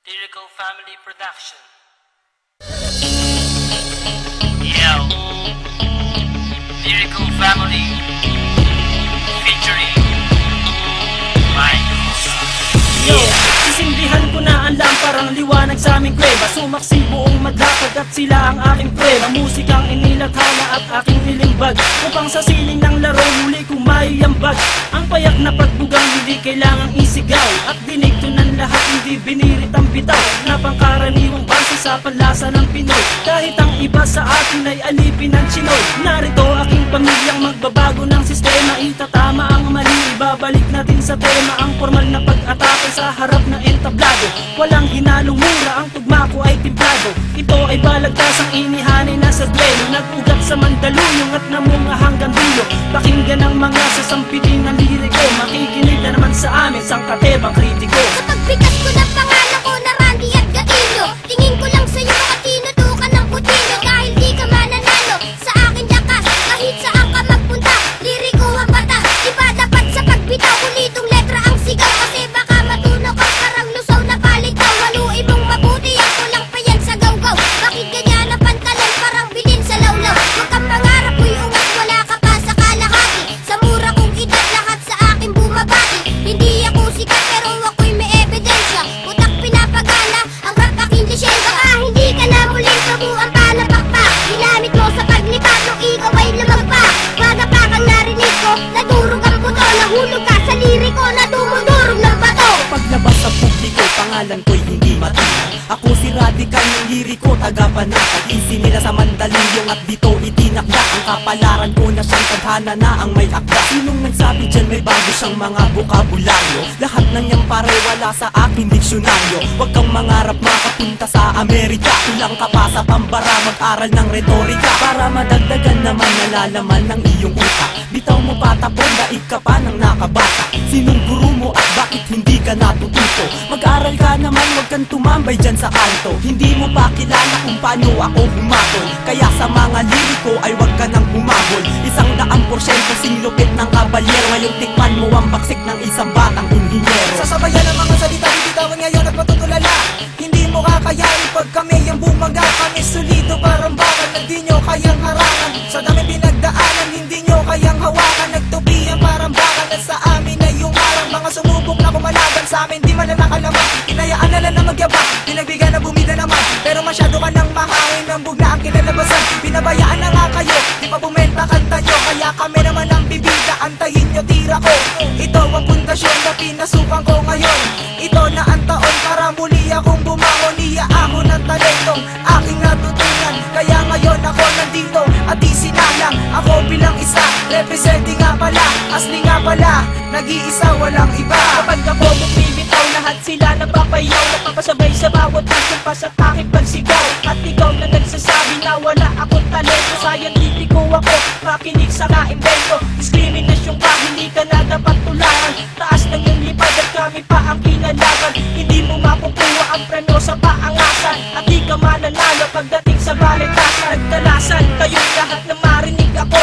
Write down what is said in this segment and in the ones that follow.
Lyrical Family Production. Yo, Lyrical Family featuring Mike Rosa. Yo, sisindihan ko na ang lamparang liwanag sa aming kuweba. Sumaksi buong madlapad at sila ang aking prueba. Musikang inilathala at aking nilimbag, upang sa siling ng laro muli kong maiambag. Ang payak na pagbugang hindi kailangang isigaw, at dinig to ng lahat hindi binirit ang bitaw, na pangkaraniwang base sa panlasa ng Pinoy. Kahit ang iba sa atin ay alipin ng Chinoy, narito aking pamilyang magbabago ng sistema. Itatama ang mali, ibabalik natin sa tema ang formal na pag-atake sa harap ng entablado. Walang hinalong mura, ang tugma ko ay timplado. Ito ay balagtasang inihanay na sa duelo, nag-ugat sa Mandaluyong at namunga hanggang dulo. Pakinggan ang mga sasampitin ng liriko, makikinig na naman sa amin sang katebang kritiko. Kapag bigas ko na pangalan ko na Randy at Gatillo, tingin ko lang sa'yo makatinutukan ng kutsilyo. Dahil di ka mananalo sa akin lakas, kahit saan ka magpunta, liriko ang batas. Iba dapat sa pagbitaw, ulitong letra ang sigaw, kasi baka matunog ang parang lusaw na palitaw. Haluin mong mabuti ang kulang pa yan sa gawgaw. Bakit ganyan na pantalan parang bilin sa lawlaw? Huwag kang pangarap mo'y ungat, wala ka pa sa kalahati. Sa mura kong edad lahat sa akin bumabati. Hindi ako sikat pero ako'y may ebidensya. Utak pinapagana ang rap aking lisensya. Baka hindi ka na muling kabuang palapakpak, ginamit mo sa paglipat nung ikaw ay lumagpak. Pagapakang narinig ko, nadurog ang buto. Nahulog ka sa liriko na dumudurog ng bato. Paglabas sa publiko, pangalan ko'y hindi matinag. Ako si Radical ng liriko, taga-panatag. Isinila sa Mandaluyong at dito itinakda. Ang kapalaran ko na siyang tadhana na ang may akda. Sinong nagsabi dyan may bago siyang mga bukabularyo? Lahat ng niyang pare wala sa aking diksyonaryo. Huwag kang mangarap makapunta sa Amerika. Kulang ka pa sa pambara, mag-aral ng retorika, para madagdagan naman nalalaman ng iyong utak. Bitaw mo patapon, daig ka pa ng nakabata. Sinong guru mo at bakit hindi ka natututo? Mag-aral ka naman, huwag kang tumambay dyan sa kanto. Hindi mo pa kilala kung paano ako humatol, kaya sa mga liriko ay huwag ka nang humabol. 100% singlupit ng kabalyero, ngayong tikman mo ang baksik ng isang batang inhinyero. Sasabayan ang mga salita, bibitawan ngayon at matutulala. Hindi mo kakayain pag kami ang bumaga. Kami solido parang bakal na di nyo kayang harangan. Sa dami pinagdaanan, hindi nyo kayang hawakan. Nagtubihan parang bakal na sa amin ay yung harang. Mga sumubok na kumalaban sa amin, di man na nakalaman. Hinayaan na lang na magyabang, pinagbigyan na bumida naman. Pero masyado ka nang mahangin, ang bugna ang kinalabasan. Pinabayaan na nga kayo, di pa bumenta kanta nyo. Kaya kami naman ang bibida, antayin nyo tira ko. Ito ang pundasyon na pinasukan ko ngayon. Ito na ang taon para muli akong bumangon. Iyaahon ng talentong aking natutunan. Kaya ngayon ako nandito at di sinalang. Ako bilang isa, representing nga pala, asli nga pala, nag-iisa walang iba. Kapag ako bumibitaw, lahat sila napapayaw, napapasabay sa bawat pagkumpas at aking pagsigaw. At ikaw na nagsasabi na wala akong talento, scientifico ako, makinig sa kaimbento. Diskriminasyon ka, hindi ka na dapat tularan. Taas ng iyong lipad at kami pa ang kinalaban. Hindi mo makukuha ang preno sa paangasan, at di ka mananalo pagdating sa baletasan. Nagtalasan kayong lahat na marinig ako.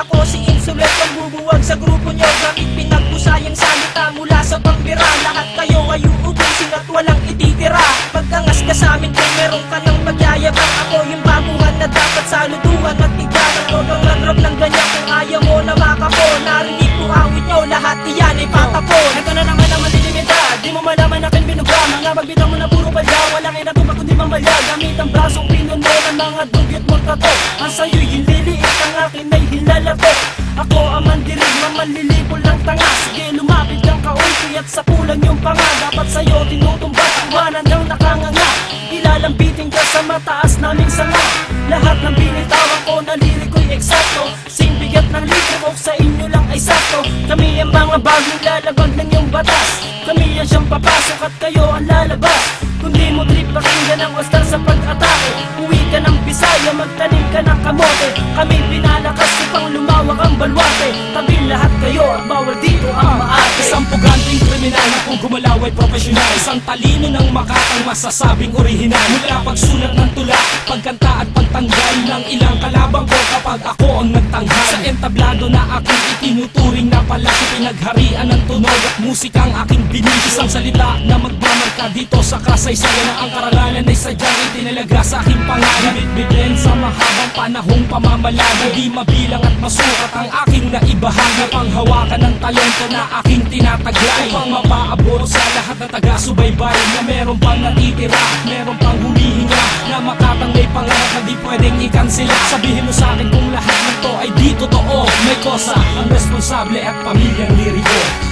Ako si Insulet, ang bubuwag sa grupo nyo. Gamit pinagpusayang salita mula sa pambira. Lahat kayo ay uubusin at walang ititira. Pagkangas ka sa amin kung meron ka ng pagyayabang. Ako yung baguhan na dapat saluduhan at tigalan. Huwag kang lagrab ng ganyan kung ayaw mo na makapo. Narinig ko awit nyo, lahat iyan ay patapon. Ito na naman ang malilimita, di mo malaman akin binuga. Mga magbitaw mo na puro palya, walang inatubag kundi mamalya. Gamit ang brasong pinuno ng mga dugyot mong tato. Ang sa'yo'y hinliliit, ang akin ay hilalato. Ako ang mandirig, mamalilipol ng tanga. Sige lumapit kang kaunti at sa kulang yung panga. Dapat sa'yo tinutumbat, iwanan ng nakanganga. Ilalambitin ka sa mataas naming sanga. Lahat ng binitawan ko na liriko'y eksakto. Sing bigat ng libro sa inyo lang ay sakto. Kami ang mga bagong lalabag ng iyong batas. Kami ang siyang papasok at kayo ang lalabas. Kung di mo trip, pakinggan ang wastar sa pag-atake. Uwi ka ng Bisaya, magtanim ka ng kamote. Kami pinalakas upang lumawak ang balwate. Tabi lahat kayo at bawal dito ang maate. Isang puganting kriminal na kung gumalaw ay profesional. Isang talino ng makatang masasabing orihinal. Mula pagsulat ng tula, pagkanta at pagtanggal ng ilang kalabang ko kapag ako ang nagtanghal. Sa entablado na aking itinuturing na palaki, pinagharian ng tunog at musikang aking binis. Isang salita na magmamarka ka dito sa kasaysayan na ang karangalan ay sadyang itinalaga sa aking pangalan. Bibigyan sa mahabang panahong pamamalagi, di mabilang at masukat ang aking naibahagi. Panghawakan ng talento na aking tinataglay, upang mapaabot sa lahat na taga-subaybay na meron pang natitira, meron pang humihinga, na makatang may pangarap na di pwedeng ikansila. Sabihin mo sa akin kung lahat ng to ay di totoo. May kosa ang responsable at pamilyang liriko.